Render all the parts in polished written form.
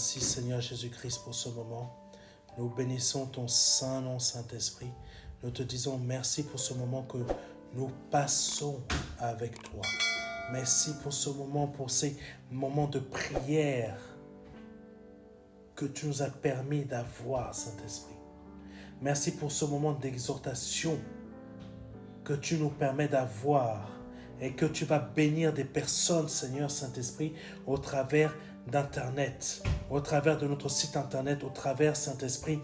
Merci Seigneur Jésus-Christ pour ce moment. Nous bénissons ton saint nom, Saint-Esprit. Nous te disons merci pour ce moment que nous passons avec toi. Merci pour ce moment, pour ces moments de prière que tu nous as permis d'avoir, Saint-Esprit. Merci pour ce moment d'exhortation que tu nous permets d'avoir et que tu vas bénir des personnes, Seigneur Saint-Esprit, au travers d'Internet, au travers de notre site Internet, au travers, Saint-Esprit,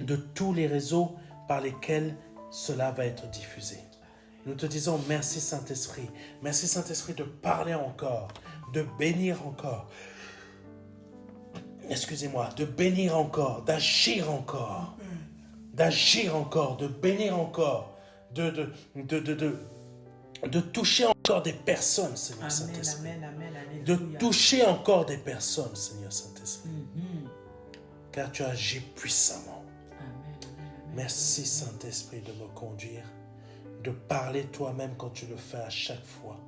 de tous les réseaux par lesquels cela va être diffusé. Nous te disons merci Saint-Esprit. Merci Saint-Esprit de parler encore, de bénir encore. Excusez-moi, de bénir encore, d'agir encore, de bénir encore, de toucher encore des personnes, Seigneur Saint-Esprit. De toucher encore des personnes, Seigneur Saint-Esprit. Car tu agis puissamment. Merci Saint-Esprit de me conduire, de parler toi-même quand tu le fais à chaque fois.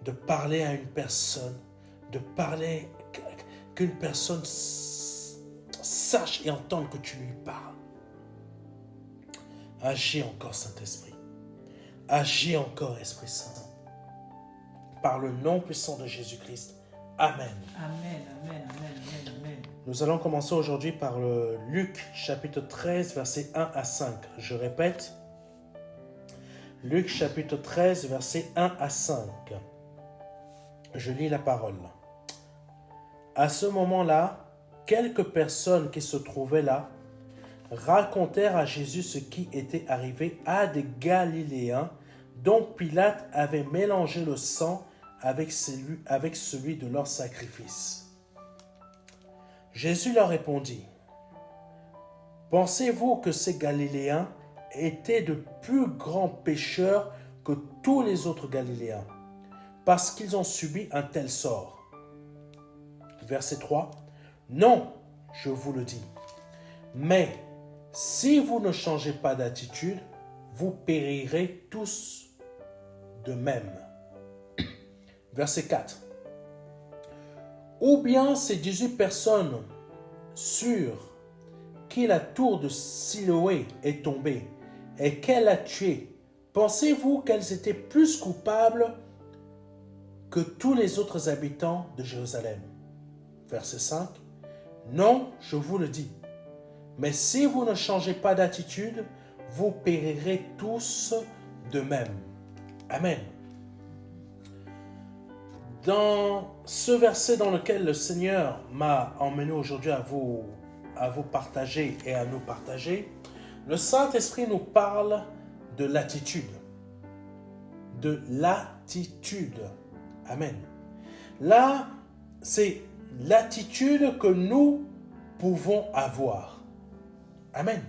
De parler à une personne, de parler qu'une personne sache et entende que tu lui parles. Agis encore Saint-Esprit. Agis encore Esprit Saint. Par le nom puissant de Jésus-Christ. Amen. Amen, amen, amen, amen, amen. Nous allons commencer aujourd'hui par le Luc chapitre 13, versets 1 à 5. Je répète. Luc chapitre 13, versets 1 à 5. Je lis la parole. À ce moment-là, quelques personnes qui se trouvaient là racontèrent à Jésus ce qui était arrivé à des Galiléens dont Pilate avait mélangé le sang avec celui de leur sacrifice. Jésus leur répondit, « Pensez-vous que ces Galiléens étaient de plus grands pécheurs que tous les autres Galiléens, parce qu'ils ont subi un tel sort ?» Verset 3. « Non, je vous le dis, mais si vous ne changez pas d'attitude, vous périrez tous de même. » Verset 4. « Ou bien ces 18 personnes sur qui la tour de Siloé est tombée et qu'elle a tué, pensez-vous qu'elles étaient plus coupables que tous les autres habitants de Jérusalem ?» Verset 5. « Non, je vous le dis, mais si vous ne changez pas d'attitude, vous périrez tous de même. » Amen. Dans ce verset dans lequel le Seigneur m'a emmené aujourd'hui à vous partager et à nous partager, le Saint-Esprit nous parle de l'attitude. De l'attitude. Amen. Là, c'est l'attitude que nous pouvons avoir. Amen.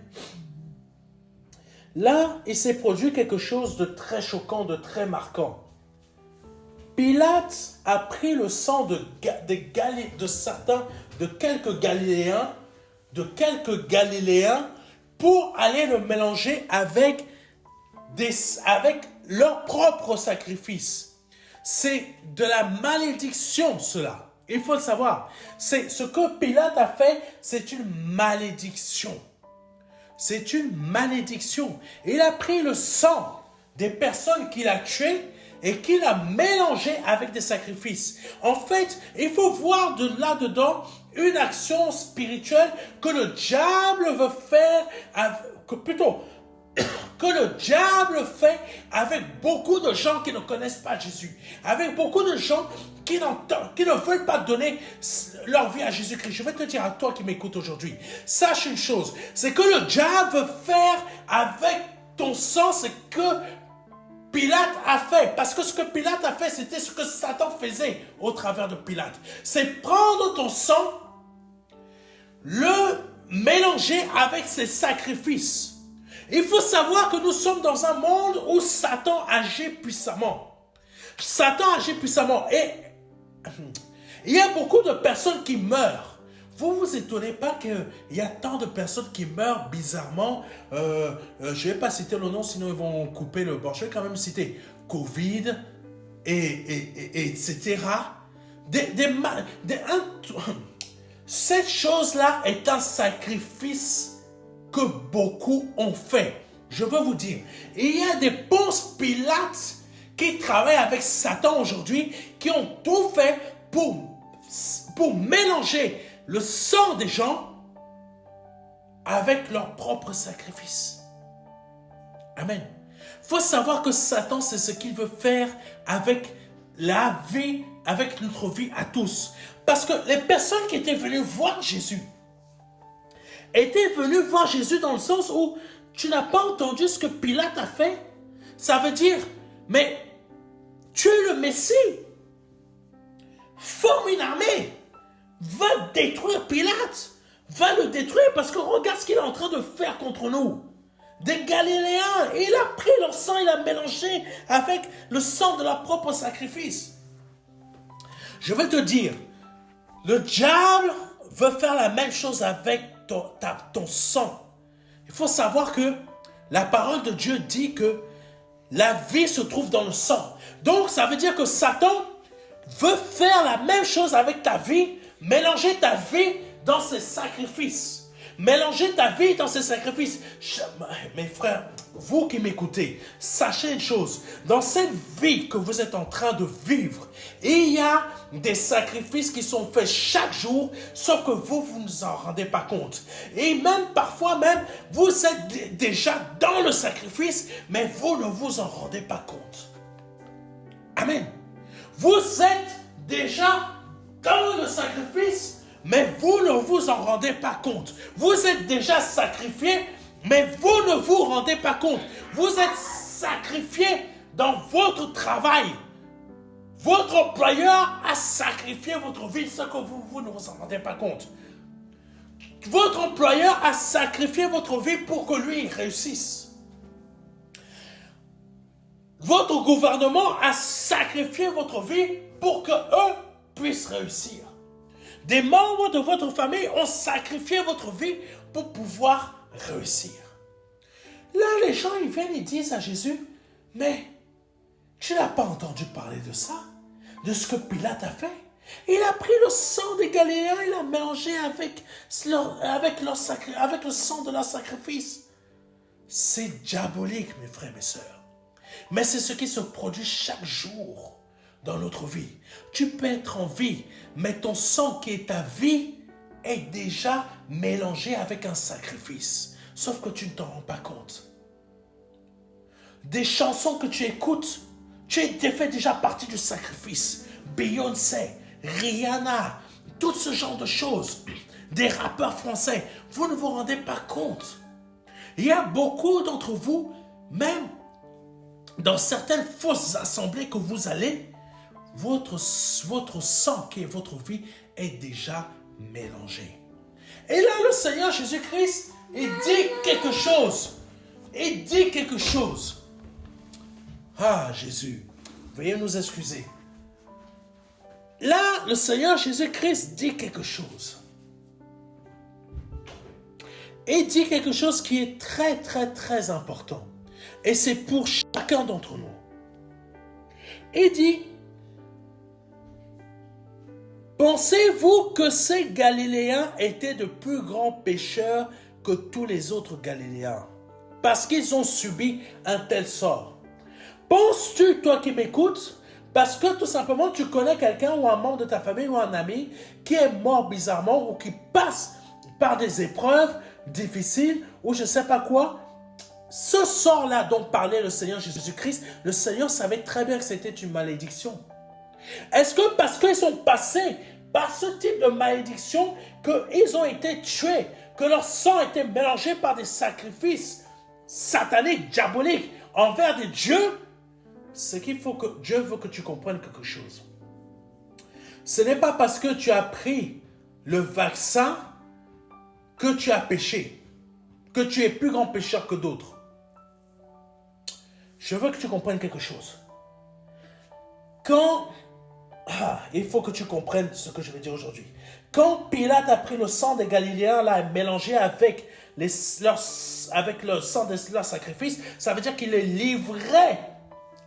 Là, il s'est produit quelque chose de très choquant, de très marquant. Pilate a pris le sang de quelques Galiléens pour aller le mélanger avec leur propre sacrifice. C'est de la malédiction, cela. Il faut le savoir. C'est ce que Pilate a fait, c'est une malédiction. C'est une malédiction. Il a pris le sang des personnes qu'il a tuées et qu'il a mélangé avec des sacrifices. En fait, il faut voir de là-dedans une action spirituelle que le diable veut faire, que le diable fait avec beaucoup de gens qui ne connaissent pas Jésus, avec beaucoup de gens qui ne veulent pas donner leur vie à Jésus-Christ. Je vais te dire à toi qui m'écoutes aujourd'hui, sache une chose, c'est que le diable veut faire avec ton sang ce que Pilate a fait, parce que ce que Pilate a fait, c'était ce que Satan faisait au travers de Pilate. C'est prendre ton sang, le mélanger avec ses sacrifices. Il faut savoir que nous sommes dans un monde où Satan agit puissamment. Satan agit puissamment et il y a beaucoup de personnes qui meurent. Vous vous étonnez pas qu'il y a tant de personnes qui meurent bizarrement. Je ne vais pas citer le nom, sinon ils vont couper le bon. Je vais quand même citer Covid, etc. Cette chose-là est un sacrifice que beaucoup ont fait. Je veux vous dire, il y a des Ponce Pilates qui travaillent avec Satan aujourd'hui, qui ont tout fait pour mélanger le sang des gens avec leur propre sacrifice. Amen. Il faut savoir que Satan, c'est ce qu'il veut faire avec la vie, avec notre vie à tous. Parce que les personnes qui étaient venues voir Jésus, étaient venues voir Jésus dans le sens où tu n'as pas entendu ce que Pilate a fait. Ça veut dire, mais tu es le Messie. Forme une armée. Va détruire Pilate. Va le détruire parce que regarde ce qu'il est en train de faire contre nous. Des Galiléens. Et il a pris leur sang, il a mélangé avec le sang de leur propre sacrifice. Je vais te dire, le diable veut faire la même chose avec ton sang. Il faut savoir que la parole de Dieu dit que la vie se trouve dans le sang. Donc, ça veut dire que Satan veut faire la même chose avec ta vie, mélanger ta vie dans ses sacrifices. Mélanger ta vie dans ses sacrifices. Mes frères, vous qui m'écoutez, sachez une chose. Dans cette vie que vous êtes en train de vivre, il y a des sacrifices qui sont faits chaque jour, sauf que vous ne vous en rendez pas compte. Et même parfois même, vous êtes déjà dans le sacrifice, mais vous ne vous en rendez pas compte. Amen. Vous êtes déjà dans le sacrifice, mais vous ne vous en rendez pas compte. Vous êtes déjà sacrifié, mais vous ne vous rendez pas compte. Vous êtes sacrifié dans votre travail. Votre employeur a sacrifié votre vie, ce que vous ne vous en rendez pas compte. Votre employeur a sacrifié votre vie pour que lui réussisse. Votre gouvernement a sacrifié votre vie pour que eux puissent réussir. Des membres de votre famille ont sacrifié votre vie pour pouvoir réussir. Là, les gens, ils viennent et disent à Jésus, mais tu n'as pas entendu parler de ça, de ce que Pilate a fait? Il a pris le sang des Galiléens, il a mélangé avec le sang de leur sacrifice. C'est diabolique, mes frères, mes sœurs. Mais c'est ce qui se produit chaque jour dans notre vie. Tu peux être en vie, mais ton sang qui est ta vie est déjà mélangé avec un sacrifice. Sauf que tu ne t'en rends pas compte. Des chansons que tu écoutes, tu fais déjà partie du sacrifice. Beyoncé, Rihanna, tout ce genre de choses. Des rappeurs français, vous ne vous rendez pas compte. Il y a beaucoup d'entre vous, même dans certaines fausses assemblées que vous allez, votre sang qui est votre vie est déjà mélangé. Et là, le Seigneur Jésus-Christ, il dit quelque chose. Il dit quelque chose. Ah, Jésus, veuillez nous excuser. Là, le Seigneur Jésus-Christ dit quelque chose. Il dit quelque chose qui est très, très, très important. Et c'est pour chacun d'entre nous. Il dit, pensez-vous que ces Galiléens étaient de plus grands pécheurs que tous les autres Galiléens, parce qu'ils ont subi un tel sort? Penses-tu, toi qui m'écoutes, parce que tout simplement tu connais quelqu'un ou un membre de ta famille ou un ami qui est mort bizarrement ou qui passe par des épreuves difficiles ou je ne sais pas quoi? Ce sort-là dont parlait le Seigneur Jésus-Christ, le Seigneur savait très bien que c'était une malédiction. Est-ce que parce qu'ils sont passés par ce type de malédiction qu'ils ont été tués, que leur sang a été mélangé par des sacrifices sataniques, diaboliques envers des dieux? Ce qu'il faut que Dieu veut que tu comprennes quelque chose. Ce n'est pas parce que tu as pris le vaccin que tu as péché, que tu es plus grand pécheur que d'autres. Je veux que tu comprennes quelque chose. Il faut que tu comprennes ce que je vais dire aujourd'hui. Quand Pilate a pris le sang des Galiléens, l'a mélangé avec le sang de leur sacrifice, ça veut dire qu'il les livrait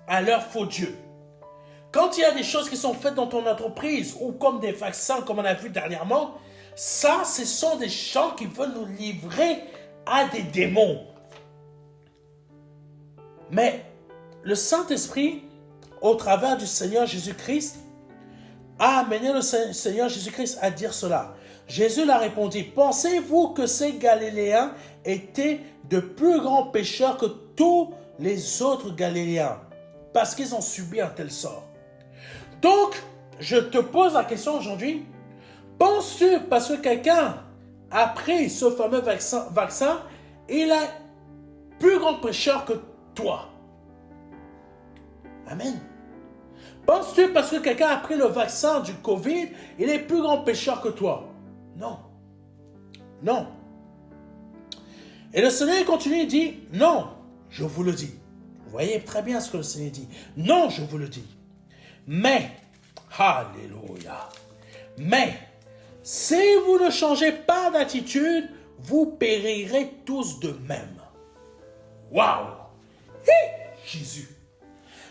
à leur faux Dieu. Quand il y a des choses qui sont faites dans ton entreprise ou comme des vaccins, comme on a vu dernièrement, ça, ce sont des gens qui veulent nous livrer à des démons. Mais le Saint-Esprit, au travers du Seigneur Jésus-Christ, a amené le Seigneur Jésus-Christ à dire cela. Jésus leur répondit, pensez-vous que ces Galiléens étaient de plus grands pécheurs que tous les autres Galiléens parce qu'ils ont subi un tel sort? Donc, je te pose la question aujourd'hui, penses-tu parce que quelqu'un a pris ce fameux vaccin, il est plus grand pécheur que toi? Amen. Penses-tu parce que quelqu'un a pris le vaccin du Covid, il est plus grand pécheur que toi? Non. Non. Et le Seigneur continue et dit, non, je vous le dis. Vous voyez très bien ce que le Seigneur dit. Non, je vous le dis. Mais, alléluia, mais, si vous ne changez pas d'attitude, vous périrez tous de même. Waouh! Jésus.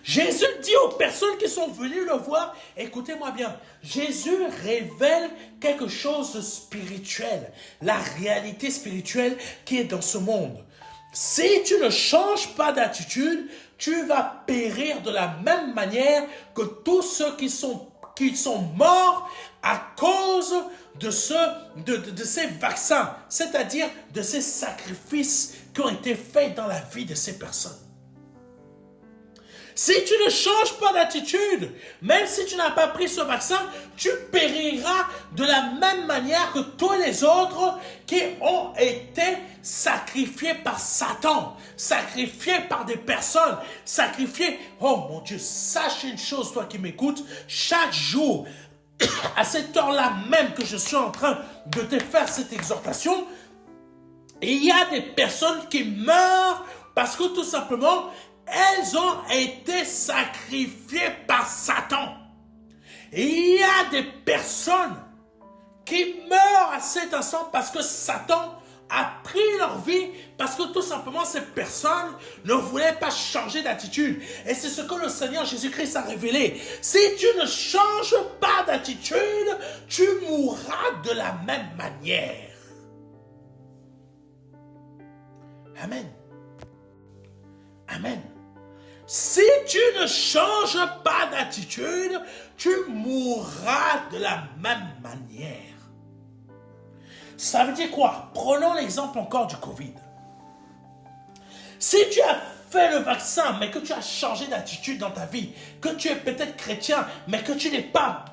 Jésus dit aux personnes qui sont venues le voir, écoutez-moi bien, Jésus révèle quelque chose de spirituel, la réalité spirituelle qui est dans ce monde. Si tu ne changes pas d'attitude, tu vas périr de la même manière que tous ceux qui sont morts à cause de ces vaccins, c'est-à-dire de ces sacrifices qui ont été faits dans la vie de ces personnes. Si tu ne changes pas d'attitude, même si tu n'as pas pris ce vaccin, tu périras de la même manière que tous les autres qui ont été sacrifiés par Satan, sacrifiés par des personnes, sacrifiés. Oh mon Dieu, sache une chose, toi qui m'écoutes, chaque jour, à cette heure-là même que je suis en train de te faire cette exhortation, il y a des personnes qui meurent parce que tout simplement, elles ont été sacrifiées par Satan. Et il y a des personnes qui meurent à cet instant parce que Satan a pris leur vie, parce que tout simplement ces personnes ne voulaient pas changer d'attitude. Et c'est ce que le Seigneur Jésus-Christ a révélé. Si tu ne changes pas d'attitude, tu mourras de la même manière. Amen. Amen. Si tu ne changes pas d'attitude, tu mourras de la même manière. Ça veut dire quoi? Prenons l'exemple encore du Covid. Si tu as fait le vaccin, mais que tu as changé d'attitude dans ta vie, que tu es peut-être chrétien, mais que tu n'es pas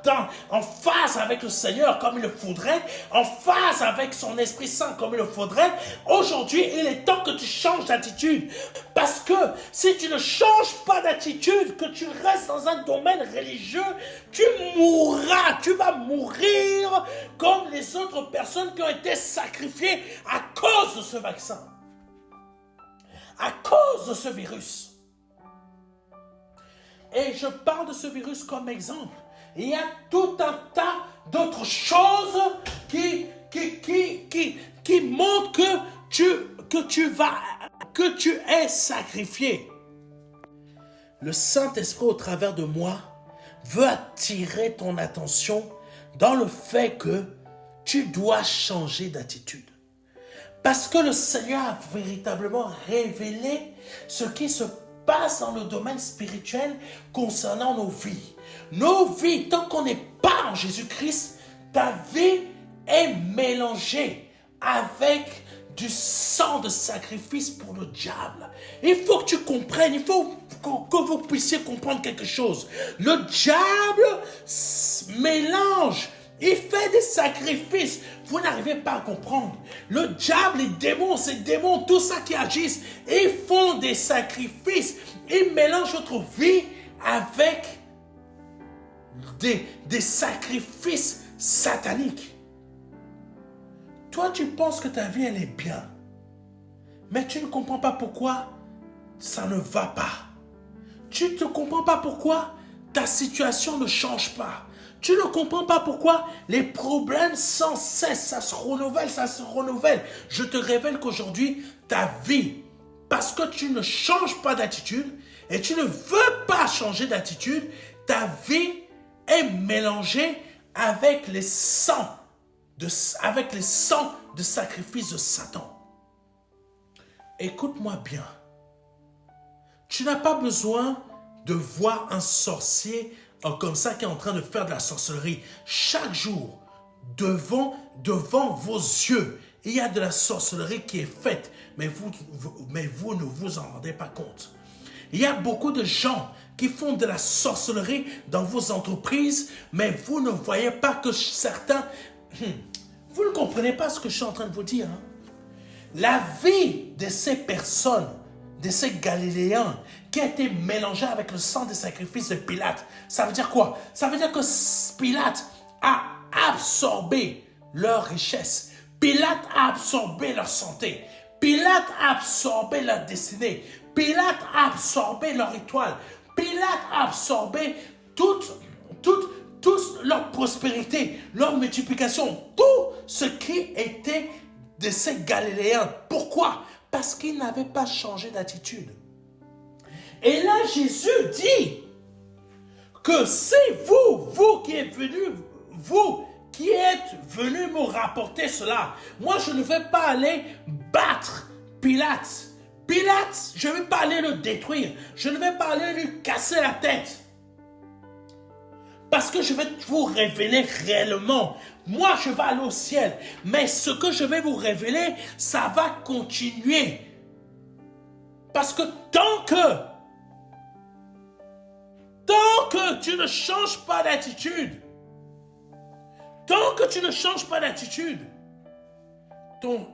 en phase avec le Seigneur comme il le faudrait, en phase avec son Esprit Saint comme il le faudrait, aujourd'hui, il est temps que tu changes d'attitude. Parce que si tu ne changes pas d'attitude, que tu restes dans un domaine religieux, tu mourras, tu vas mourir comme les autres personnes qui ont été sacrifiées à cause de ce vaccin. À cause de ce virus. Et je parle de ce virus comme exemple. Il y a tout un tas d'autres choses qui montrent que tu es sacrifié. Le Saint-Esprit au travers de moi veut attirer ton attention dans le fait que tu dois changer d'attitude. Parce que le Seigneur a véritablement révélé ce qui se passe dans le domaine spirituel concernant nos vies. Nos vies, tant qu'on n'est pas en Jésus-Christ, ta vie est mélangée avec du sang de sacrifice pour le diable. Il faut que tu comprennes, il faut que vous puissiez comprendre quelque chose. Le diable mélange. Il fait des sacrifices. Vous n'arrivez pas à comprendre. Le diable, les démons, ces démons, tout ça qui agissent, ils font des sacrifices. Ils mélangent votre vie avec des sacrifices sataniques. Toi, tu penses que ta vie, elle est bien. Mais tu ne comprends pas pourquoi ça ne va pas. Tu ne comprends pas pourquoi ta situation ne change pas. Tu ne comprends pas pourquoi les problèmes sans cesse, ça se renouvelle, ça se renouvelle. Je te révèle qu'aujourd'hui, ta vie, parce que tu ne changes pas d'attitude et tu ne veux pas changer d'attitude, ta vie est mélangée avec les sangs de sacrifice de Satan. Écoute-moi bien. Tu n'as pas besoin de voir un sorcier comme ça qui est en train de faire de la sorcellerie. Chaque jour, devant vos yeux, il y a de la sorcellerie qui est faite, mais vous ne vous en rendez pas compte. Il y a beaucoup de gens qui font de la sorcellerie dans vos entreprises, mais vous ne voyez pas que certains... Vous ne comprenez pas ce que je suis en train de vous dire. Hein? La vie de ces personnes, de ces Galiléens, qui a été mélangée avec le sang des sacrifices de Pilate, ça veut dire quoi? Ça veut dire que Pilate a absorbé leur richesse. Pilate a absorbé leur santé. Pilate a absorbé leur destinée. Pilate a absorbé leur étoile. Pilate a absorbé toute leur prospérité, leur multiplication, tout ce qui était de ces Galiléens. Pourquoi? Parce qu'ils n'avaient pas changé d'attitude. Et là, Jésus dit que c'est vous qui êtes venus, vous qui êtes venus me rapporter cela. Moi, je ne vais pas aller battre Pilate. Pilate, je ne vais pas aller le détruire. Je ne vais pas aller lui casser la tête. Parce que je vais vous révéler réellement. Moi, je vais aller au ciel. Mais ce que je vais vous révéler, ça va continuer. Parce que tant que tu ne changes pas d'attitude,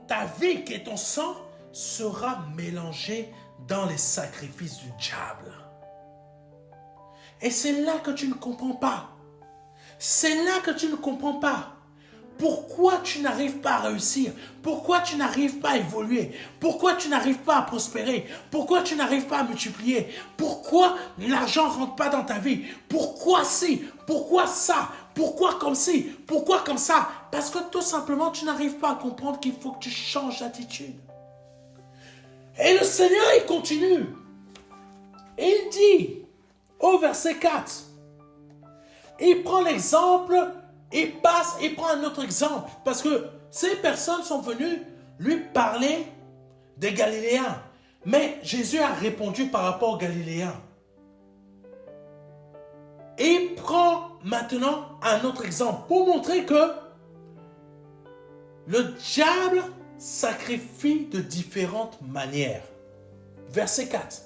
ta vie qui est ton sang sera mélangée dans les sacrifices du diable. Et c'est là que tu ne comprends pas. C'est là que tu ne comprends pas. Pourquoi tu n'arrives pas à réussir? Pourquoi tu n'arrives pas à évoluer? Pourquoi tu n'arrives pas à prospérer? Pourquoi tu n'arrives pas à multiplier? Pourquoi l'argent ne rentre pas dans ta vie? Pourquoi ci? Pourquoi ça? Pourquoi comme ci? Pourquoi comme ça? Parce que tout simplement, tu n'arrives pas à comprendre qu'il faut que tu changes d'attitude. Et le Seigneur, il continue. Il dit au verset 4, il prend l'exemple, il prend un autre exemple. Parce que ces personnes sont venues lui parler des Galiléens. Mais Jésus a répondu par rapport aux Galiléens. Et il prend maintenant un autre exemple pour montrer que le diable sacrifie de différentes manières. Verset 4.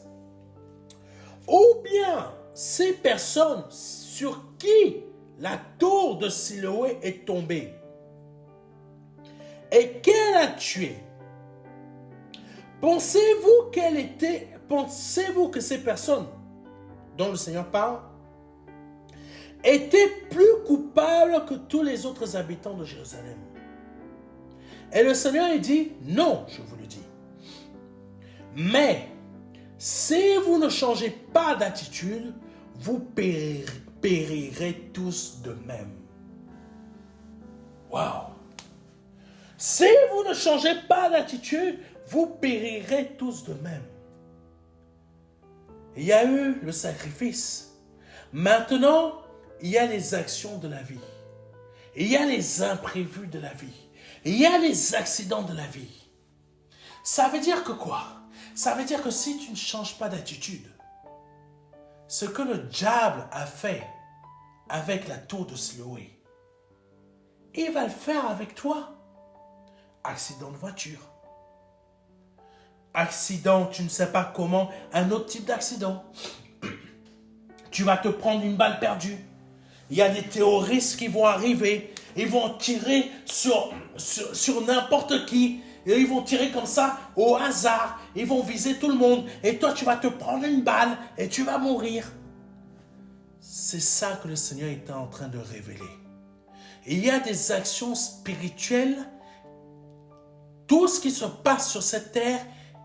Ou bien ces personnes sur qui la tour de Siloé est tombée et qu'elle a tué. Pensez-vous que ces personnes dont le Seigneur parle étaient plus coupables que tous les autres habitants de Jérusalem? Et le Seigneur a dit, non, je vous le dis. Mais si vous ne changez pas d'attitude, vous périrez tous de même. Wow! Si vous ne changez pas d'attitude, vous périrez tous de même. Il y a eu le sacrifice. Maintenant, il y a les actions de la vie. Il y a les imprévus de la vie. Il y a les accidents de la vie. Ça veut dire que quoi? Ça veut dire que si tu ne changes pas d'attitude, ce que le diable a fait avec la tour de Siloé, il va le faire avec toi. Accident de voiture. Accident, tu ne sais pas comment, un autre type d'accident. Tu vas te prendre une balle perdue. Il y a des terroristes qui vont arriver. Ils vont tirer sur n'importe qui. Et ils vont tirer comme ça au hasard. Ils vont viser tout le monde. Et toi, tu vas te prendre une balle et tu vas mourir. C'est ça que le Seigneur était en train de révéler. Il y a des actions spirituelles. Tout ce qui se passe sur cette terre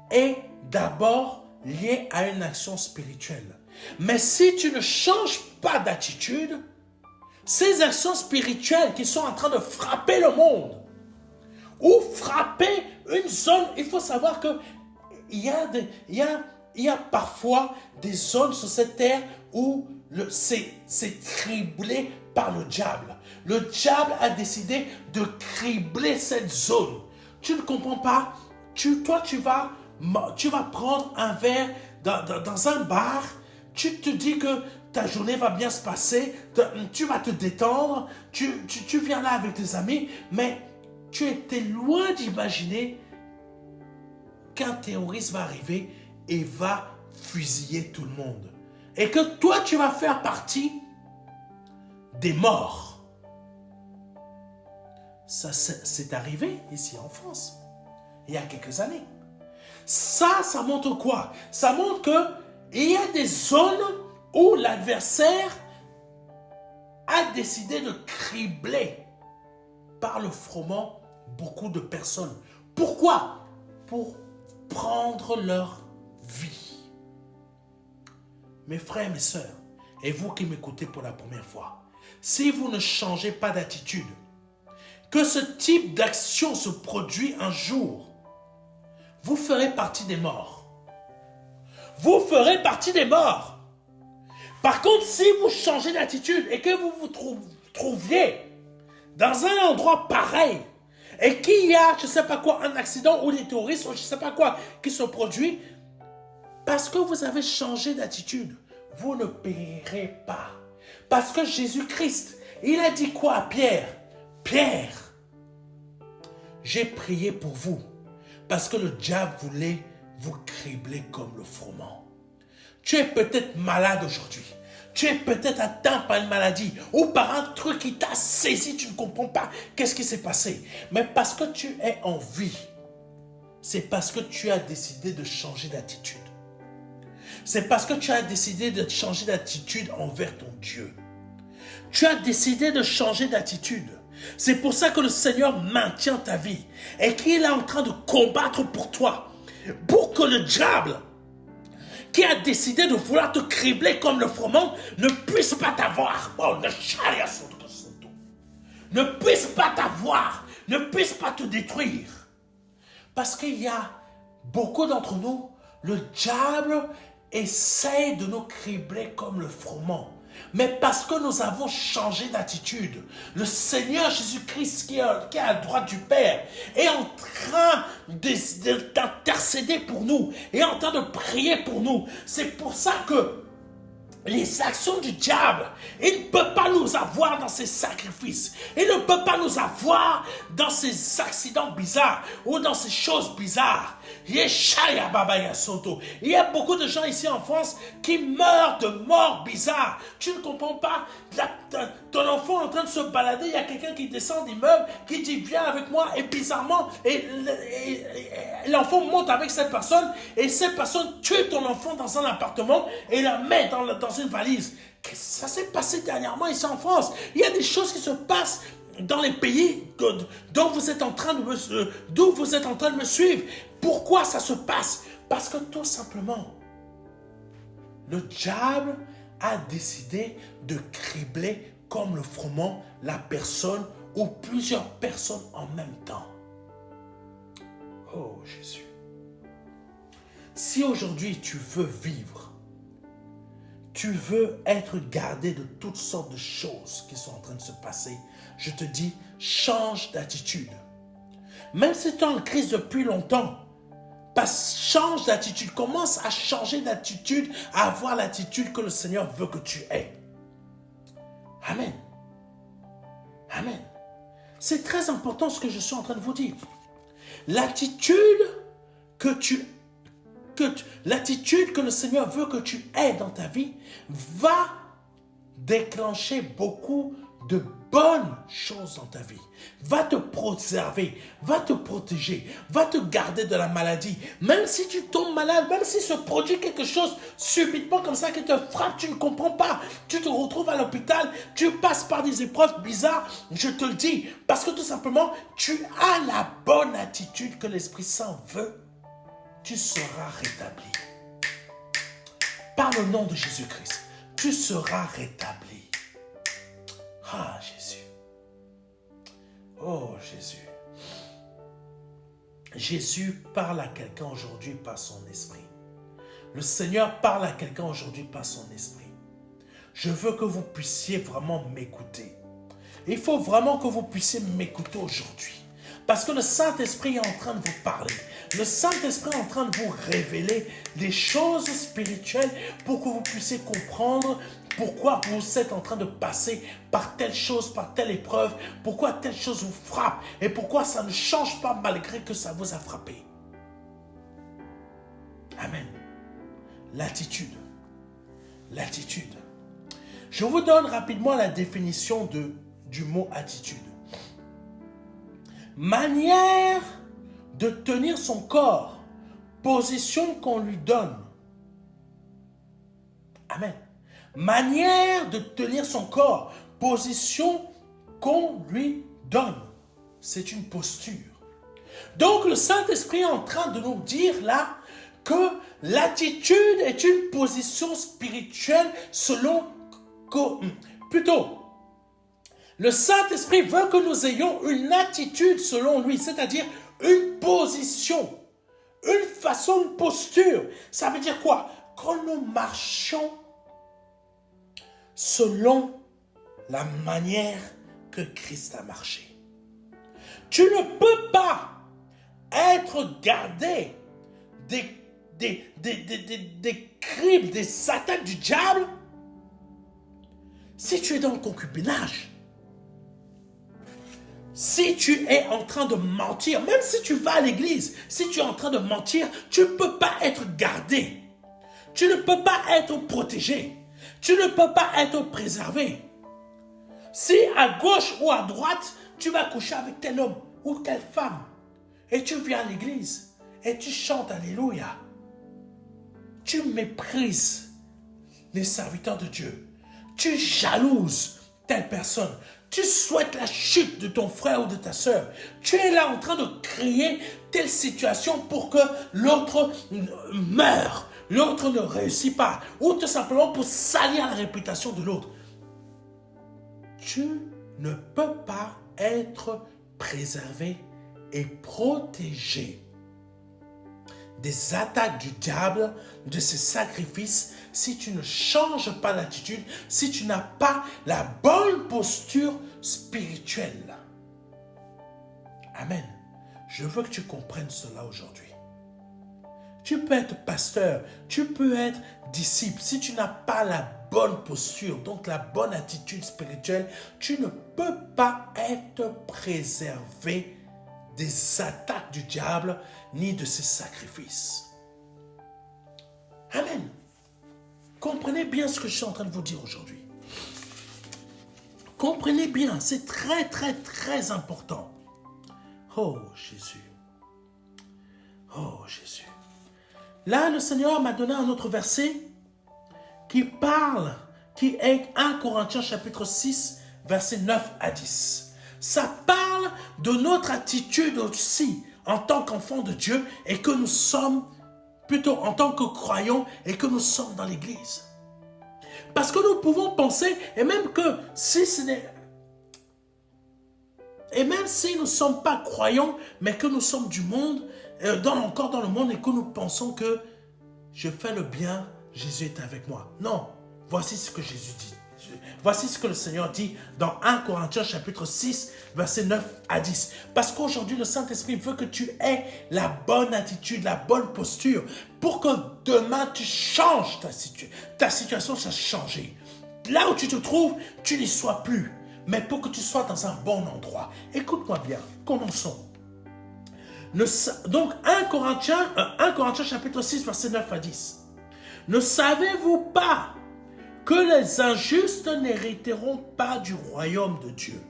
est d'abord lié à une action spirituelle. Mais si tu ne changes pas d'attitude, ces actions spirituelles qui sont en train de frapper le monde ou frapper une zone, il faut savoir que il y a parfois des zones sur cette terre où c'est criblé par le diable. Le diable a décidé de cribler cette zone. Tu ne comprends pas? Toi, tu vas prendre un verre dans un bar. Tu te dis que ta journée va bien se passer. Tu vas te détendre. Tu viens là avec tes amis. Mais tu étais loin d'imaginer qu'un terroriste va arriver et va fusiller tout le monde. Et que toi, tu vas faire partie des morts. Ça, c'est arrivé ici en France, il y a quelques années. Ça montre quoi? Ça montre qu'il y a des zones où l'adversaire a décidé de cribler par le froment beaucoup de personnes. Pourquoi? Pour prendre leur vie. Mes frères et mes sœurs, et vous qui m'écoutez pour la première fois, si vous ne changez pas d'attitude, que ce type d'action se produit un jour, vous ferez partie des morts. Vous ferez partie des morts. Par contre, si vous changez d'attitude et que vous vous trouviez dans un endroit pareil et qu'il y a, je ne sais pas quoi, un accident ou des terroristes ou je ne sais pas quoi qui se produit, parce que vous avez changé d'attitude, vous ne périrez pas. Parce que Jésus-Christ, il a dit quoi à Pierre? Pierre, j'ai prié pour vous parce que le diable voulait vous cribler comme le froment. Tu es peut-être malade aujourd'hui. Tu es peut-être atteint par une maladie ou par un truc qui t'a saisi. Tu ne comprends pas qu'est-ce qui s'est passé. Mais parce que tu es en vie, c'est parce que tu as décidé de changer d'attitude. C'est parce que tu as décidé de changer d'attitude envers ton Dieu. Tu as décidé de changer d'attitude. C'est pour ça que le Seigneur maintient ta vie et qu'il est en train de combattre pour toi. Pour que le diable qui a décidé de vouloir te cribler comme le froment ne puisse pas t'avoir. Oh, ne puisse pas t'avoir, ne puisse pas te détruire. Parce qu'il y a beaucoup d'entre nous, le diable essaie de nous cribler comme le froment. Mais parce que nous avons changé d'attitude, le Seigneur Jésus-Christ qui est à droite du Père est en train d'intercéder pour nous, est en train de prier pour nous. C'est pour ça que les actions du diable, il ne peut pas nous avoir dans ses sacrifices. Il ne peut pas nous avoir dans ces accidents bizarres ou dans ces choses bizarres. Il y a beaucoup de gens ici en France qui meurent de morts bizarres. Tu ne comprends pas. Ton enfant est en train de se balader, il y a quelqu'un qui descend d'immeuble, qui dit viens avec moi et bizarrement, et l'enfant monte avec cette personne et cette personne tue ton enfant dans un appartement et la met dans une valise. Ça s'est passé dernièrement ici en France. Il y a des choses qui se passent dans les pays dont vous êtes en train de me suivre. Pourquoi ça se passe? Parce que tout simplement, le diable a décidé de cribler comme le froment la personne ou plusieurs personnes en même temps. Oh Jésus. Si aujourd'hui tu veux vivre, tu veux être gardé de toutes sortes de choses qui sont en train de se passer, je te dis, change d'attitude. Même si tu es en crise depuis longtemps, change d'attitude. Commence à changer d'attitude, à avoir l'attitude que le Seigneur veut que tu aies. Amen. Amen. C'est très important ce que je suis en train de vous dire. L'attitude l'attitude que le Seigneur veut que tu aies dans ta vie va déclencher beaucoup de bonnes choses dans ta vie, va te préserver, va te protéger, va te garder de la maladie. Même si tu tombes malade, même s'il se produit quelque chose subitement comme ça qui te frappe, tu ne comprends pas, tu te retrouves à l'hôpital, tu passes par des épreuves bizarres, je te le dis, parce que tout simplement, tu as la bonne attitude que l'Esprit Saint veut, tu seras rétabli. Par le nom de Jésus-Christ, tu seras rétabli. Ah, Jésus. Oh, Jésus. Jésus parle à quelqu'un aujourd'hui par son esprit. Le Seigneur parle à quelqu'un aujourd'hui par son esprit. je veux que vous puissiez vraiment m'écouter. Il faut vraiment que vous puissiez m'écouter aujourd'hui. Parce que le Saint-Esprit est en train de vous parler. Le Saint-Esprit est en train de vous révéler les choses spirituelles pour que vous puissiez comprendre pourquoi vous êtes en train de passer par telle chose, par telle épreuve, pourquoi telle chose vous frappe et pourquoi ça ne change pas malgré que ça vous a frappé. Amen. L'attitude. L'attitude. Je vous donne rapidement la définition du mot attitude. Manière de tenir son corps, position qu'on lui donne. Amen. Manière de tenir son corps, position qu'on lui donne. C'est une posture. Donc le Saint-Esprit est en train de nous dire là que l'attitude est une position spirituelle plutôt, le Saint-Esprit veut que nous ayons une attitude selon lui, c'est-à-dire une position, une façon, une posture. Ça veut dire quoi? Quand nous marchons selon la manière que Christ a marché. Tu ne peux pas être gardé des crimes, des attaques du diable si tu es dans le concubinage. Si tu es en train de mentir, même si tu vas à l'église, si tu es en train de mentir, tu ne peux pas être gardé. Tu ne peux pas être protégé. Tu ne peux pas être préservé. Si à gauche ou à droite, tu vas coucher avec tel homme ou telle femme, et tu viens à l'église, et tu chantes Alléluia, tu méprises les serviteurs de Dieu. Tu jalouses telle personne. Tu souhaites la chute de ton frère ou de ta sœur. Tu es là en train de créer telle situation pour que l'autre meure, l'autre ne réussit pas, ou tout simplement pour salir la réputation de l'autre. Tu ne peux pas être préservé et protégé des attaques du diable, de ses sacrifices, si tu ne changes pas d'attitude, si tu n'as pas la bonne posture spirituelle. Amen. Je veux que tu comprennes cela aujourd'hui. Tu peux être pasteur, tu peux être disciple. Si tu n'as pas la bonne posture, donc la bonne attitude spirituelle, tu ne peux pas être préservé des attaques du diable ni de ses sacrifices. Amen. Comprenez bien ce que je suis en train de vous dire aujourd'hui. Comprenez bien, c'est très, très, très important. Oh Jésus. Oh Jésus. Là, le Seigneur m'a donné un autre verset qui est 1 Corinthiens chapitre 6, versets 9 à 10. Ça parle de notre attitude aussi en tant qu'enfants de Dieu et que nous sommes, plutôt en tant que croyants et que nous sommes dans l'église. Parce que nous pouvons penser, et même si nous ne sommes pas croyants, mais que nous sommes du monde, encore dans le monde et que nous pensons que je fais le bien, Jésus est avec moi. Non, voici ce que Jésus dit. Voici ce que le Seigneur dit dans 1 Corinthiens chapitre 6, versets 9 à 10. Parce qu'aujourd'hui, le Saint-Esprit veut que tu aies la bonne attitude, la bonne posture, pour que demain tu changes ta situation, ça a changé. Là où tu te trouves, tu n'y sois plus, mais pour que tu sois dans un bon endroit. Écoute-moi bien, commençons. Donc 1 Corinthiens chapitre 6, versets 9 à 10. Ne savez-vous pas que les injustes n'hériteront pas du royaume de Dieu?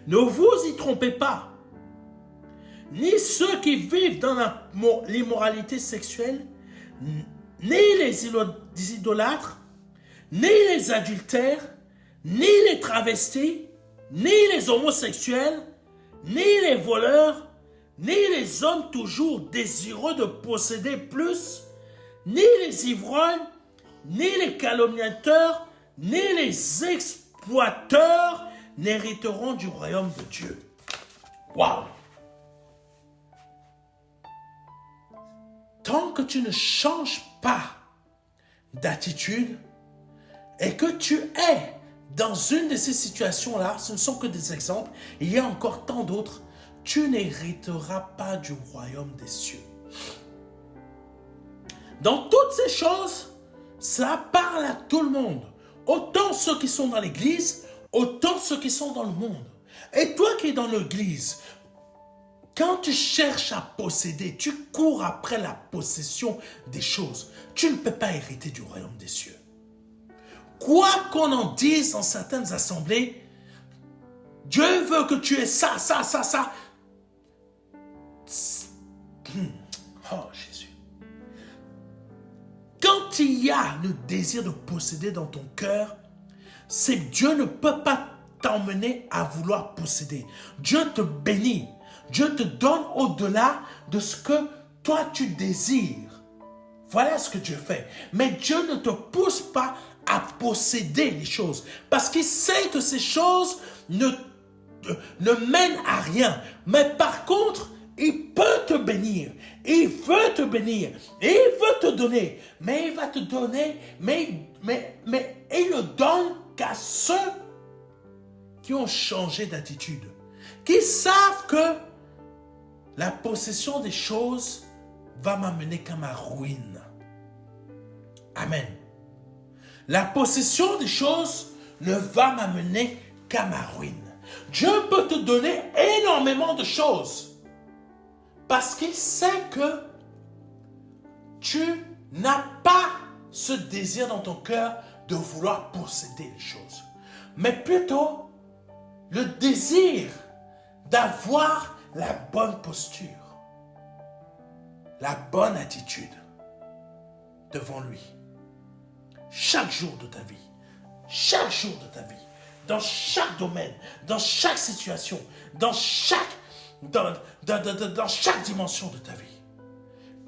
Ne vous y trompez pas. Ni ceux qui vivent dans l'immoralité sexuelle, ni les idolâtres, ni les adultères, ni les travestis, ni les homosexuels, ni les voleurs, ni les hommes toujours désireux de posséder plus, ni les ivrognes, ni les calomniateurs, ni les exploiteurs n'hériteront du royaume de Dieu. Waouh! Tant que tu ne changes pas d'attitude, et que tu es dans une de ces situations-là, ce ne sont que des exemples, il y a encore tant d'autres, tu n'hériteras pas du royaume des cieux. Dans toutes ces choses, ça parle à tout le monde. Autant ceux qui sont dans l'église, autant ceux qui sont dans le monde. Et toi qui es dans l'église, quand tu cherches à posséder, tu cours après la possession des choses, tu ne peux pas hériter du royaume des cieux. Quoi qu'on en dise dans certaines assemblées, Dieu veut que tu aies ça. Oh Jésus. Quand il y a le désir de posséder dans ton cœur, c'est que Dieu ne peut pas t'emmener à vouloir posséder. Dieu te bénit. Dieu te donne au-delà de ce que toi tu désires. Voilà ce que Dieu fait. Mais Dieu ne te pousse pas à posséder les choses. Parce qu'il sait que ces choses ne mènent à rien. Mais par contre, il peut te bénir. Il veut te bénir. Et il veut te donner. Mais il va te donner. Mais il ne donne qu'à ceux qui ont changé d'attitude. Qui savent que la possession des choses va m'amener qu'à ma ruine. Amen. La possession des choses ne va m'amener qu'à ma ruine. Dieu peut te donner énormément de choses parce qu'il sait que tu n'as pas ce désir dans ton cœur de vouloir posséder les choses, mais plutôt le désir d'avoir la bonne posture, la bonne attitude devant lui. Chaque jour de ta vie, dans chaque domaine, dans chaque situation, dans chaque dimension de ta vie.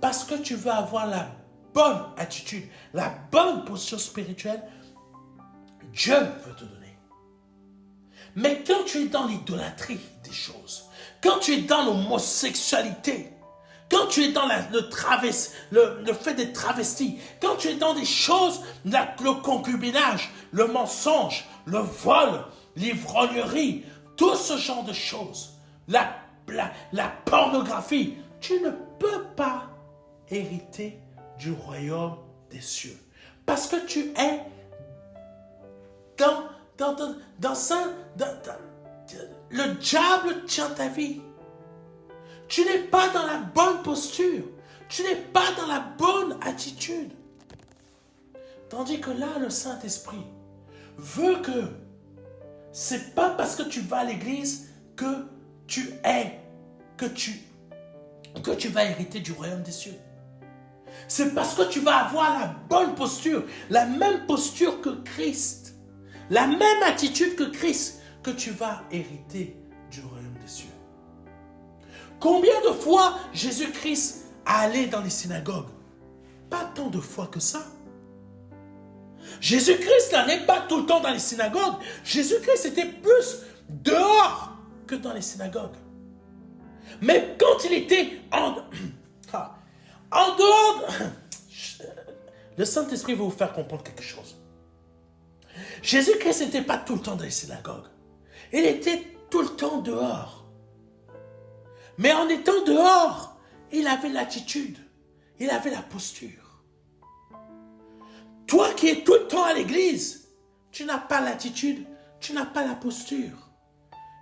Parce que tu veux avoir la bonne attitude, la bonne posture spirituelle, Dieu veut te donner. Mais quand tu es dans l'idolâtrie des choses, quand tu es dans l'homosexualité, quand tu es dans le fait d'être travesti, quand tu es dans des choses, le concubinage, le mensonge, le vol, l'ivrognerie, tout ce genre de choses, la pornographie, tu ne peux pas hériter du royaume des cieux. Parce que tu es dans ça, le diable tient ta vie. Tu n'es pas dans la bonne posture. Tu n'es pas dans la bonne attitude. Tandis que là, le Saint-Esprit veut que c'est pas parce que tu vas à l'église que tu vas hériter du royaume des cieux. C'est parce que tu vas avoir la bonne posture, la même posture que Christ, la même attitude que Christ, que tu vas hériter du royaume des cieux. Combien de fois Jésus-Christ a allé dans les synagogues? Pas tant de fois que ça. Jésus-Christ n'allait pas tout le temps dans les synagogues. Jésus-Christ était plus dehors que dans les synagogues. Mais quand il était en dehors, le Saint-Esprit va vous faire comprendre quelque chose. Jésus-Christ n'était pas tout le temps dans les synagogues. Il était tout le temps dehors. Mais en étant dehors, il avait l'attitude, il avait la posture. Toi qui es tout le temps à l'église, tu n'as pas l'attitude, tu n'as pas la posture.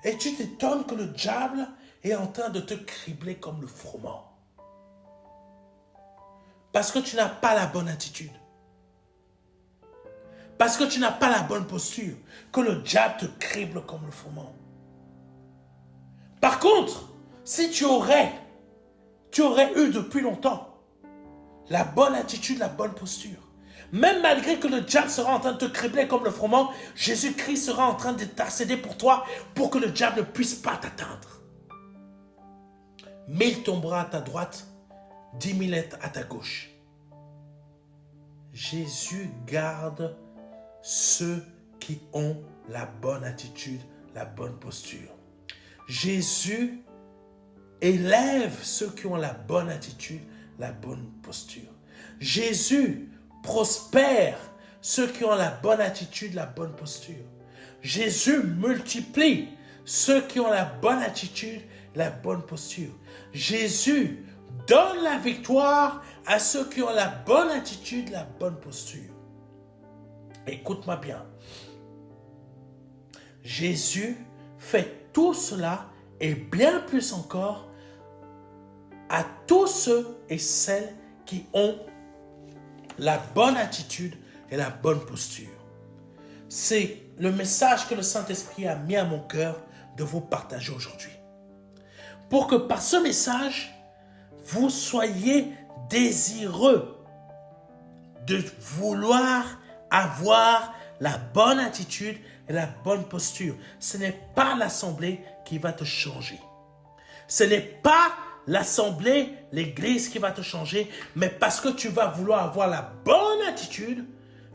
Et tu t'étonnes que le diable est en train de te cribler comme le froment. Parce que tu n'as pas la bonne attitude. Parce que tu n'as pas la bonne posture, que le diable te crible comme le froment. Par contre, si tu aurais eu depuis longtemps la bonne attitude, la bonne posture, même malgré que le diable sera en train de te cribler comme le froment, Jésus-Christ sera en train d'intercéder pour toi pour que le diable ne puisse pas t'atteindre. 1000 tombera à ta droite, 10 000 à ta gauche. Jésus garde ceux qui ont la bonne attitude, la bonne posture. Jésus élève ceux qui ont la bonne attitude, la bonne posture. Jésus prospère ceux qui ont la bonne attitude, la bonne posture. Jésus multiplie ceux qui ont la bonne attitude, la bonne posture. Jésus donne la victoire à ceux qui ont la bonne attitude, la bonne posture. Écoute-moi bien. Jésus fait tout cela et bien plus encore à tous ceux et celles qui ont la bonne attitude et la bonne posture. C'est le message que le Saint-Esprit a mis à mon cœur de vous partager aujourd'hui. Pour que par ce message, vous soyez désireux de vouloir avoir la bonne attitude et la bonne posture. Ce n'est pas l'assemblée qui va te changer. Ce n'est pas l'assemblée, l'église qui va te changer, mais parce que tu vas vouloir avoir la bonne attitude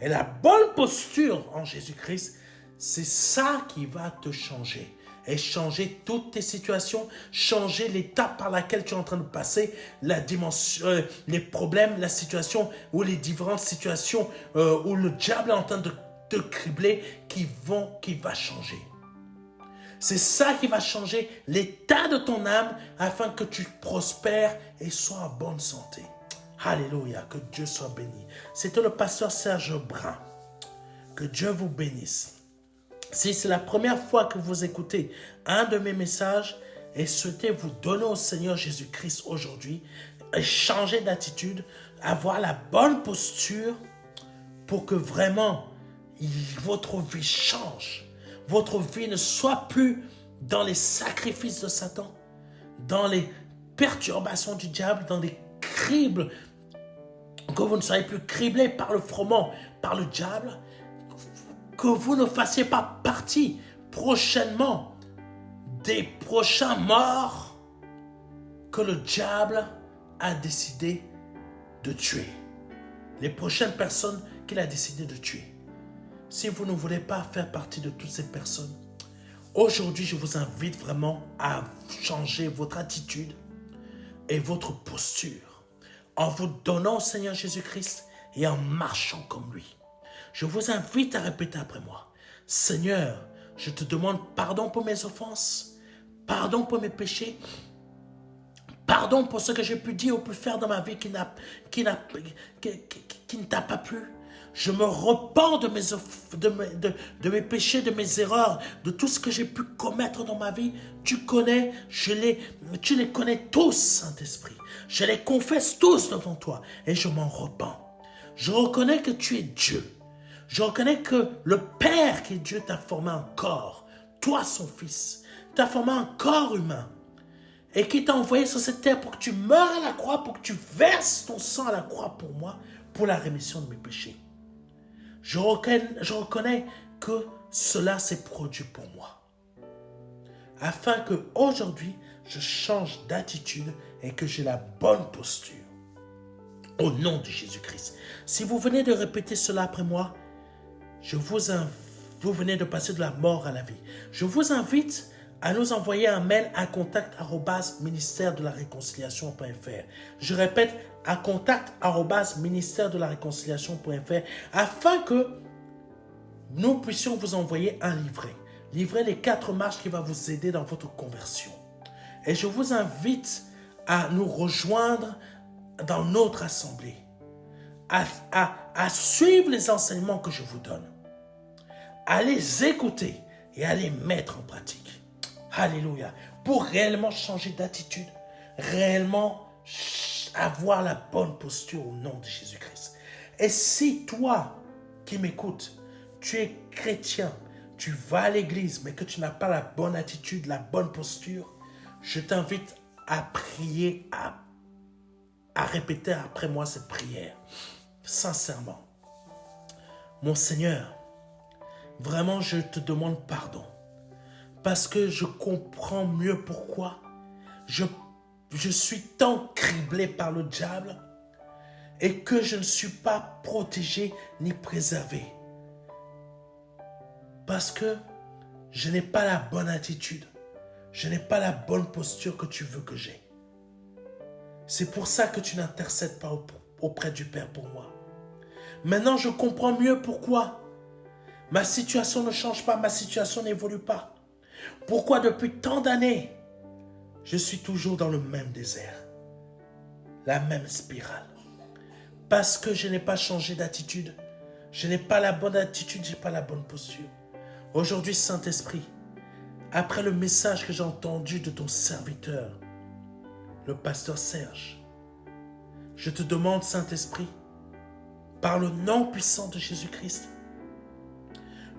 et la bonne posture en Jésus-Christ, c'est ça qui va te changer. Et changer toutes tes situations, changer l'étape par laquelle tu es en train de passer, la dimension, les problèmes, la situation ou les différentes situations où le diable est en train de te cribler qui va changer. C'est ça qui va changer l'état de ton âme afin que tu prospères et sois en bonne santé. Alléluia, que Dieu soit béni. C'était le pasteur Serge Brun. Que Dieu vous bénisse. Si c'est la première fois que vous écoutez un de mes messages et souhaitez vous donner au Seigneur Jésus-Christ aujourd'hui, et changer d'attitude, avoir la bonne posture pour que vraiment votre vie change. Votre vie ne soit plus dans les sacrifices de Satan, dans les perturbations du diable, dans les cribles, que vous ne soyez plus criblés par le froment, par le diable, que vous ne fassiez pas partie prochainement des prochains morts que le diable a décidé de tuer. Les prochaines personnes qu'il a décidé de tuer. Si vous ne voulez pas faire partie de toutes ces personnes, aujourd'hui je vous invite vraiment à changer votre attitude et votre posture en vous donnant au Seigneur Jésus-Christ et en marchant comme lui. Je vous invite à répéter après moi. Seigneur, je te demande pardon pour mes offenses, pardon pour mes péchés, pardon pour ce que j'ai pu dire ou pu faire dans ma vie qui ne t'a pas plu. Je me repens de mes péchés, de mes erreurs, de tout ce que j'ai pu commettre dans ma vie. Tu les connais tous, Saint-Esprit. Je les confesse tous devant toi et je m'en repens. Je reconnais que tu es Dieu. Je reconnais que le Père qui est Dieu t'a formé un corps, toi son Fils, t'a formé un corps humain et qui t'a envoyé sur cette terre pour que tu meures à la croix, pour que tu verses ton sang à la croix pour moi, pour la rémission de mes péchés. Je reconnais que cela s'est produit pour moi. Afin qu'aujourd'hui, je change d'attitude et que j'ai la bonne posture. Au nom de Jésus-Christ. Si vous venez de répéter cela après moi, vous venez de passer de la mort à la vie. Je vous invite à nous envoyer un mail à contact@ministère-de-la-réconciliation.fr. Je répète, à contact@ministère-de-la-réconciliation.fr afin que nous puissions vous envoyer un livret. Livret les 4 marches qui va vous aider dans votre conversion. Et je vous invite à nous rejoindre dans notre assemblée, à suivre les enseignements que je vous donne, à les écouter et à les mettre en pratique. Alléluia. Pour réellement changer d'attitude, réellement avoir la bonne posture au nom de Jésus-Christ. Et si toi qui m'écoutes, tu es chrétien, tu vas à l'église, mais que tu n'as pas la bonne attitude, la bonne posture, je t'invite à prier, à répéter après moi cette prière. Sincèrement. Mon Seigneur, vraiment je te demande pardon. Parce que je comprends mieux pourquoi je suis tant criblé par le diable et que je ne suis pas protégé ni préservé. Parce que je n'ai pas la bonne attitude. Je n'ai pas la bonne posture que tu veux que j'ai. C'est pour ça que tu n'intercèdes pas auprès du Père pour moi. Maintenant, je comprends mieux pourquoi. Ma situation ne change pas, ma situation n'évolue pas. Pourquoi depuis tant d'années, je suis toujours dans le même désert, la même spirale. Parce que je n'ai pas changé d'attitude. Je n'ai pas la bonne attitude, je n'ai pas la bonne posture. Aujourd'hui, Saint-Esprit, après le message que j'ai entendu de ton serviteur, le pasteur Serge, je te demande, Saint-Esprit, par le nom puissant de Jésus-Christ,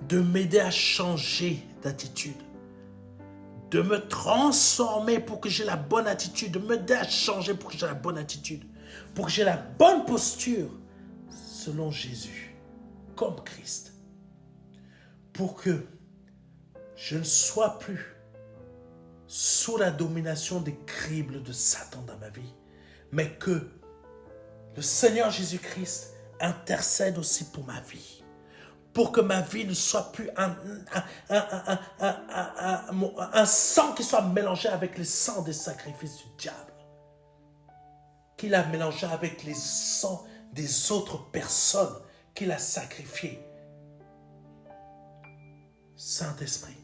de m'aider à changer d'attitude, de me transformer pour que j'ai la bonne attitude, de m'aider à changer pour que j'ai la bonne attitude, pour que j'ai la bonne posture, selon Jésus, comme Christ, pour que je ne sois plus sous la domination des cribles de Satan dans ma vie, mais que le Seigneur Jésus-Christ intercède aussi pour ma vie, pour que ma vie ne soit plus un sang qui soit mélangé avec le sang des sacrifices du diable, qu'il a mélangé avec les sangs des autres personnes qu'il a sacrifiées. Saint-Esprit,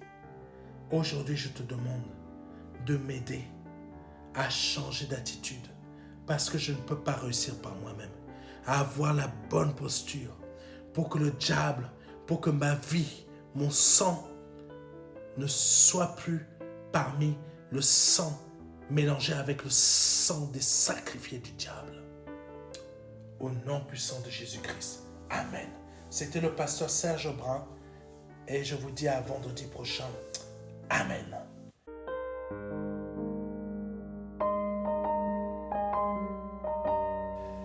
aujourd'hui je te demande de m'aider à changer d'attitude, parce que je ne peux pas réussir par moi-même, à avoir la bonne posture pour que le diable, pour que ma vie, mon sang ne soit plus parmi le sang mélangé avec le sang des sacrifiés du diable. Au nom puissant de Jésus-Christ. Amen. C'était le pasteur Serge Brun et je vous dis à vendredi prochain. Amen.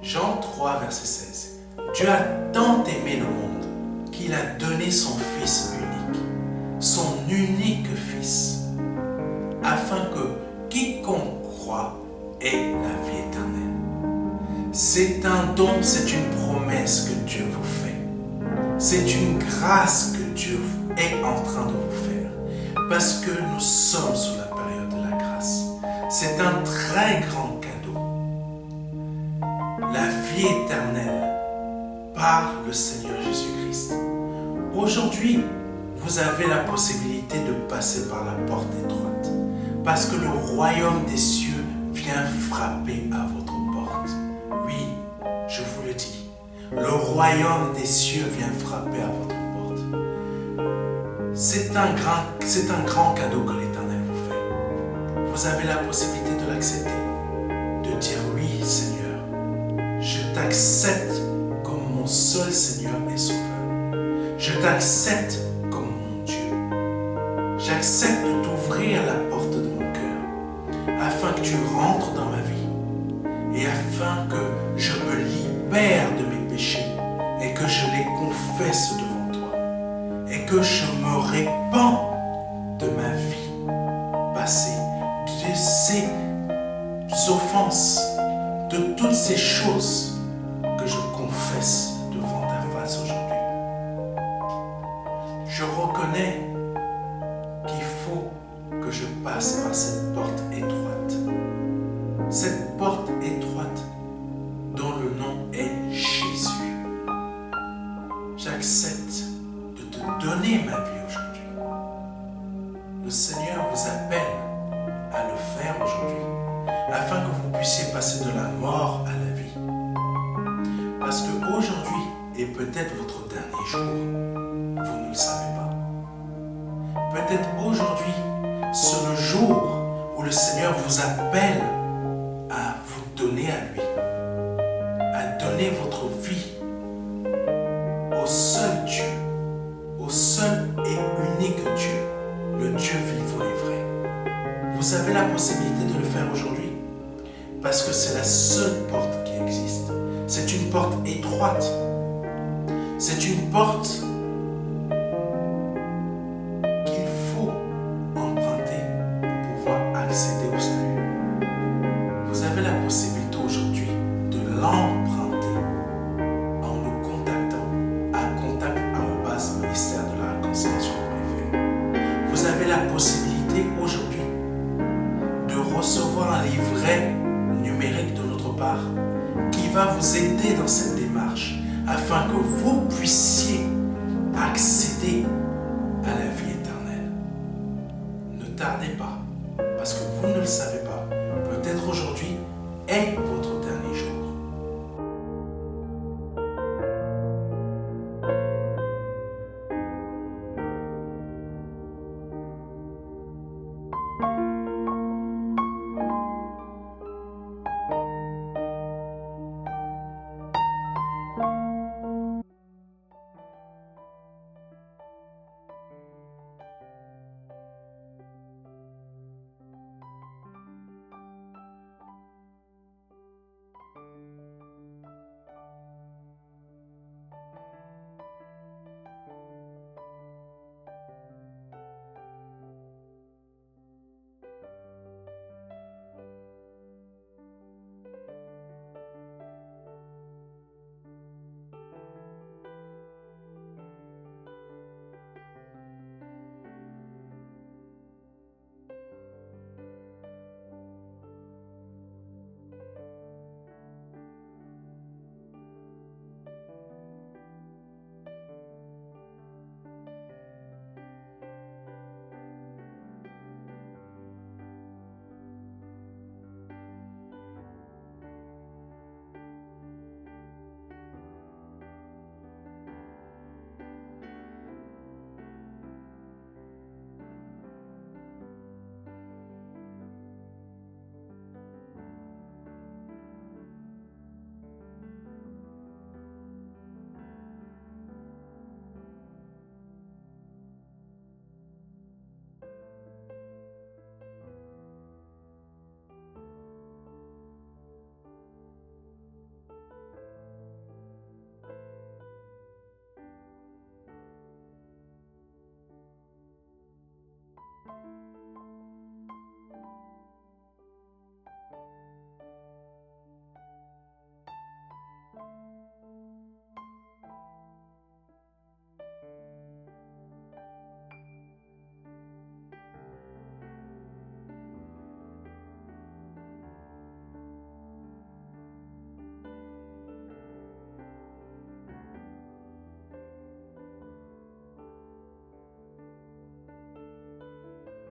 Jean 3, verset 16. Dieu a tant aimé le monde qu'il a donné son Fils unique Fils, afin que quiconque croit ait la vie éternelle. C'est un don, c'est une promesse que Dieu vous fait. C'est une grâce que Dieu est en train de vous faire, parce que nous sommes sous la période de la grâce. C'est un très grand cadeau. La vie éternelle par le Seigneur Jésus-Christ. Aujourd'hui, vous avez la possibilité de passer par la porte étroite, parce que le royaume des cieux vient frapper à votre porte. Oui, je vous le dis, le royaume des cieux vient frapper à votre porte. C'est un grand cadeau que l'Éternel vous fait. Vous avez la possibilité de l'accepter, de dire oui, Seigneur, je t'accepte comme mon seul Seigneur et Sauveur. Je t'accepte comme mon Dieu. J'accepte de t'ouvrir la porte de mon cœur afin que tu rentres dans ma vie et afin que je me libère de mes péchés et que je les confesse devant toi et que je me répands de ma vie passée, de ces offenses, de toutes ces choses que je confesse devant ta face aujourd'hui. Je reconnais qu'il faut que je passe par cette porte étroite. Cette porte étroite dont le nom est Jésus. J'accepte de te donner ma vie aujourd'hui. Le Seigneur vous appelle à le faire aujourd'hui, afin que vous puissiez passer de la mort à la vie. Parce qu'aujourd'hui est peut-être votre dernier jour, vous ne le savez pas. Peut-être aujourd'hui, c'est le jour où le Seigneur vous appelle à vous donner à lui, à donner votre vie au seul Dieu, au seul et unique Dieu, le Dieu vivant et vrai. Vous avez la possibilité de le faire aujourd'hui, parce que c'est la seule porte qui existe. C'est une porte étroite. C'est une porte qu'il faut emprunter pour pouvoir accéder au salut. Vous avez la possibilité aujourd'hui de l'emprunter en nous contactant à contact@ministère de la réconciliation.fr. Vous avez la possibilité aujourd'hui de recevoir un livret numérique de notre part qui va vous aider dans cette démarche afin que vous puissiez accéder à la vie éternelle. Ne tardez pas, parce que vous ne le savez pas. Peut-être aujourd'hui est votre dernier jour.